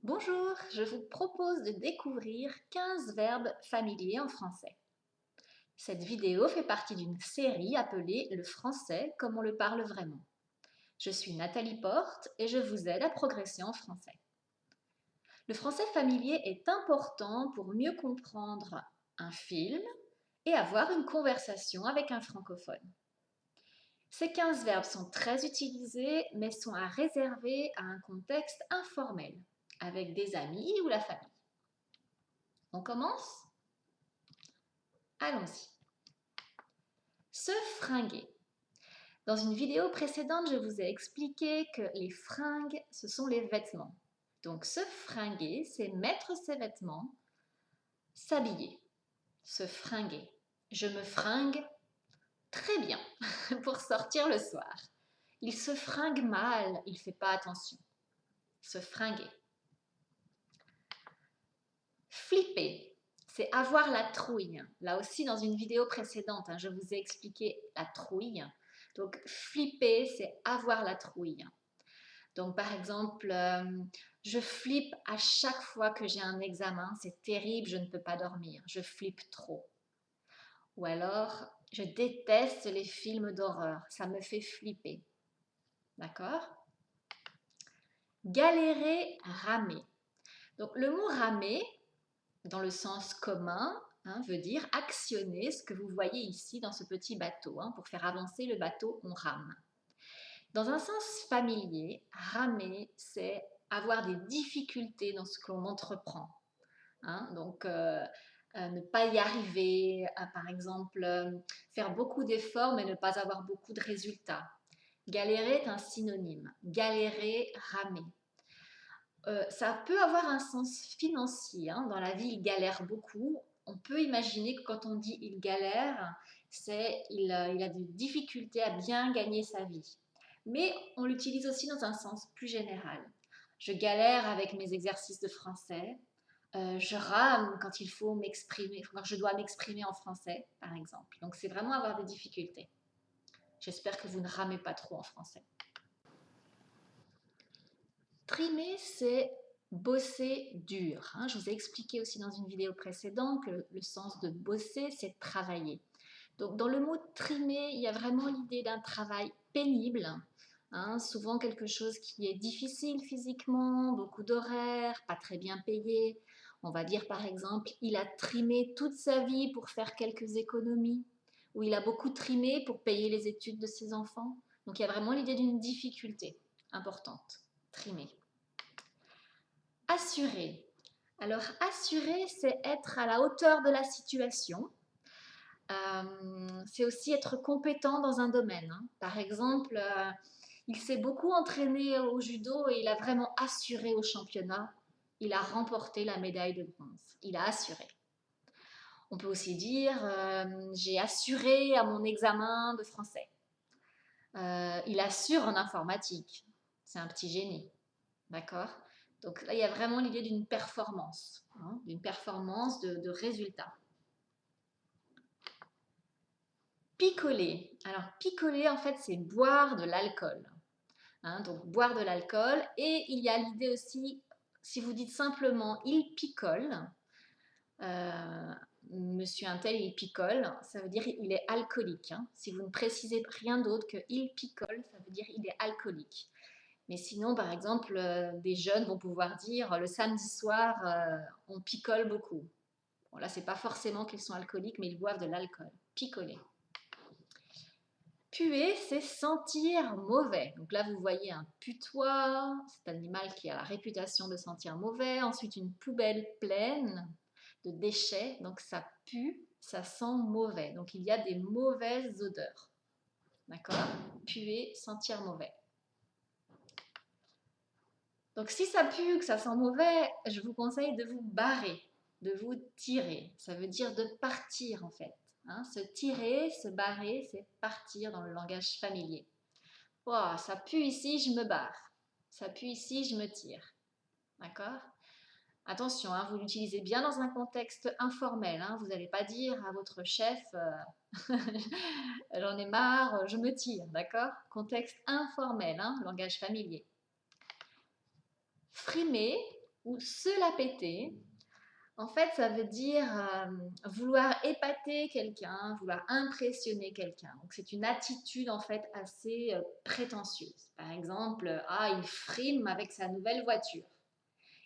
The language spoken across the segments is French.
Bonjour, je vous propose de découvrir 15 verbes familiers en français. Cette vidéo fait partie d'une série appelée Le français comme on le parle vraiment. Je suis Nathalie Porte et je vous aide à progresser en français. Le français familier est important pour mieux comprendre un film et avoir une conversation avec un francophone. Ces 15 verbes sont très utilisés mais sont à réserver à un contexte informel, avec des amis ou la famille. On commence? Allons-y. Se fringuer. Dans une vidéo précédente, je vous ai expliqué que les fringues, ce sont les vêtements. Donc se fringuer, c'est mettre ses vêtements, s'habiller, se fringuer. Je me fringue très bien pour sortir le soir. Il se fringue mal, il ne fait pas attention. Se fringuer. Flipper, c'est avoir la trouille. Là aussi, dans une vidéo précédente, je vous ai expliqué la trouille. Donc, flipper, c'est avoir la trouille. Donc, par exemple, je flippe à chaque fois que j'ai un examen. C'est terrible, je ne peux pas dormir. Je flippe trop. Ou alors, je déteste les films d'horreur. Ça me fait flipper. D'accord? Galérer, ramer. Donc, le mot ramer, dans le sens commun, veut dire actionner ce que vous voyez ici dans ce petit bateau. Pour faire avancer le bateau, on rame. Dans un sens familier, ramer, c'est avoir des difficultés dans ce que l'on entreprend. Donc, ne pas y arriver, par exemple, faire beaucoup d'efforts mais ne pas avoir beaucoup de résultats. Galérer est un synonyme. Galérer, ramer. Ça peut avoir un sens financier. Dans la vie, il galère beaucoup. On peut imaginer que quand on dit il galère, c'est il a des difficultés à bien gagner sa vie. Mais on l'utilise aussi dans un sens plus général. Je galère avec mes exercices de français. Je rame quand il faut m'exprimer, quand je dois m'exprimer en français, par exemple. Donc c'est vraiment avoir des difficultés. J'espère que vous ne ramez pas trop en français. Trimer, c'est bosser dur. Je vous ai expliqué aussi dans une vidéo précédente que le sens de bosser, c'est travailler. Donc dans le mot trimer, il y a vraiment l'idée d'un travail pénible, souvent quelque chose qui est difficile physiquement, beaucoup d'horaires, pas très bien payé. On va dire par exemple, il a trimé toute sa vie pour faire quelques économies, ou il a beaucoup trimé pour payer les études de ses enfants. Donc il y a vraiment l'idée d'une difficulté importante, trimer. Assurer. Alors assurer, c'est être à la hauteur de la situation. C'est aussi être compétent dans un domaine. Par exemple, il s'est beaucoup entraîné au judo et il a vraiment assuré au championnat. Il a remporté la médaille de bronze. Il a assuré. On peut aussi dire j'ai assuré à mon examen de français. Il assure en informatique. C'est un petit génie. D'accord? Donc là, il y a vraiment l'idée d'une performance, de résultat. Picoler. Alors, picoler, en fait, c'est boire de l'alcool. Donc, boire de l'alcool. Et il y a l'idée aussi, si vous dites simplement il picole, monsieur un tel, il picole, ça veut dire il est alcoolique. Si vous ne précisez rien d'autre que il picole, ça veut dire il est alcoolique. Mais sinon, par exemple, des jeunes vont pouvoir dire le samedi soir, on picole beaucoup. Bon, là, c'est pas forcément qu'ils sont alcooliques, mais ils boivent de l'alcool. Picoler. Puer, c'est sentir mauvais. Donc là, vous voyez un putois, cet animal qui a la réputation de sentir mauvais. Ensuite, une poubelle pleine de déchets. Donc ça pue, ça sent mauvais. Donc il y a des mauvaises odeurs. D'accord? Puer, sentir mauvais. Donc si ça pue, que ça sent mauvais, je vous conseille de vous barrer, de vous tirer. Ça veut dire de partir en fait. Se tirer, se barrer, c'est partir dans le langage familier. Oh, ça pue ici, je me barre. Ça pue ici, je me tire. D'accord? Attention, vous l'utilisez bien dans un contexte informel. Vous n'allez pas dire à votre chef j'en ai marre, je me tire. D'accord? Contexte informel, langage familier. Frimer, ou se la péter. En fait, ça veut dire vouloir épater quelqu'un, vouloir impressionner quelqu'un. Donc, c'est une attitude en fait assez prétentieuse. Par exemple, ah, il frime avec sa nouvelle voiture.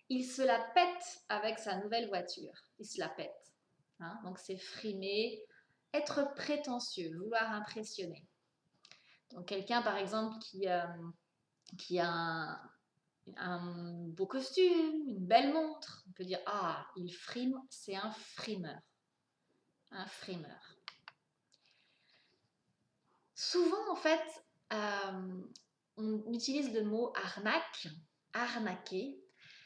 Il se la pète avec sa nouvelle voiture. Il se la pète. Hein. Donc, c'est frimer, être prétentieux, vouloir impressionner. Donc, quelqu'un, par exemple, qui a un beau costume, une belle montre. On peut dire, ah, il frime, c'est un frimeur. Un frimeur. Souvent, en fait, on utilise le mot arnaque, arnaquer.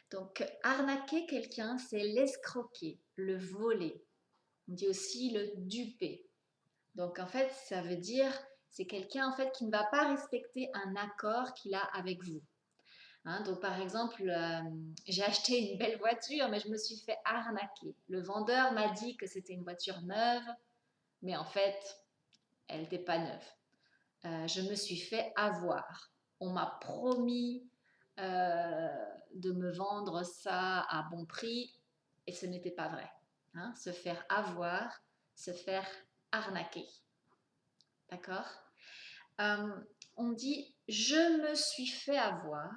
Donc, arnaquer quelqu'un, c'est l'escroquer, le voler. On dit aussi le duper. Donc, en fait, ça veut dire, c'est quelqu'un en fait qui ne va pas respecter un accord qu'il a avec vous. Hein, donc par exemple, j'ai acheté une belle voiture, mais je me suis fait arnaquer. Le vendeur m'a dit que c'était une voiture neuve, mais en fait, elle n'était pas neuve. Je me suis fait avoir. On m'a promis de me vendre ça à bon prix, et ce n'était pas vrai. Hein, se faire avoir, se faire arnaquer. D'accord? On dit je me suis fait avoir,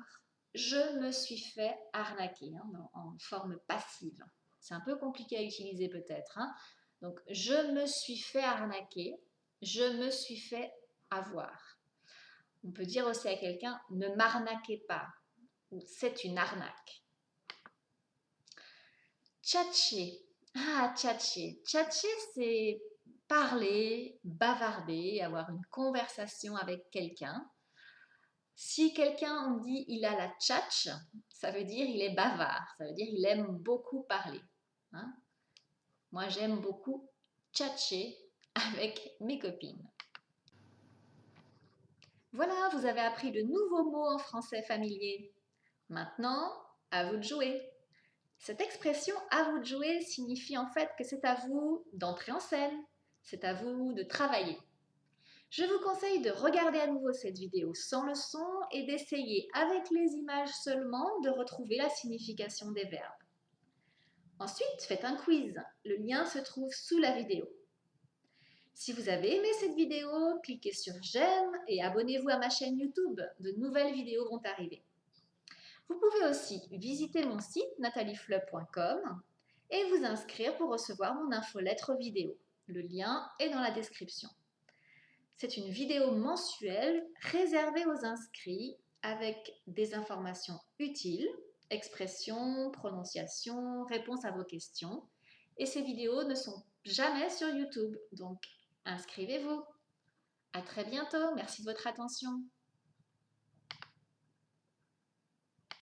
je me suis fait arnaquer en forme passive. C'est un peu compliqué à utiliser peut-être. Hein. Donc je me suis fait arnaquer, je me suis fait avoir. On peut dire aussi à quelqu'un ne m'arnaquez pas ou c'est une arnaque. Tchatcher. Ah, tchatcher. Tchatcher, c'est parler, bavarder, avoir une conversation avec quelqu'un. Si quelqu'un on dit il a la tchatche, ça veut dire il est bavard, ça veut dire il aime beaucoup parler. Hein. Moi j'aime beaucoup tchatcher avec mes copines. Voilà, vous avez appris de nouveaux mots en français familier. Maintenant, à vous de jouer. Cette expression à vous de jouer signifie en fait que c'est à vous d'entrer en scène, c'est à vous de travailler. Je vous conseille de regarder à nouveau cette vidéo sans le son et d'essayer avec les images seulement de retrouver la signification des verbes. Ensuite, faites un quiz. Le lien se trouve sous la vidéo. Si vous avez aimé cette vidéo, cliquez sur j'aime et abonnez-vous à ma chaîne YouTube. De nouvelles vidéos vont arriver. Vous pouvez aussi visiter mon site nataliefleup.com et vous inscrire pour recevoir mon infolettre vidéo. Le lien est dans la description. C'est une vidéo mensuelle réservée aux inscrits avec des informations utiles, expressions, prononciations, réponses à vos questions. Et ces vidéos ne sont jamais sur YouTube, donc inscrivez-vous. À très bientôt, merci de votre attention.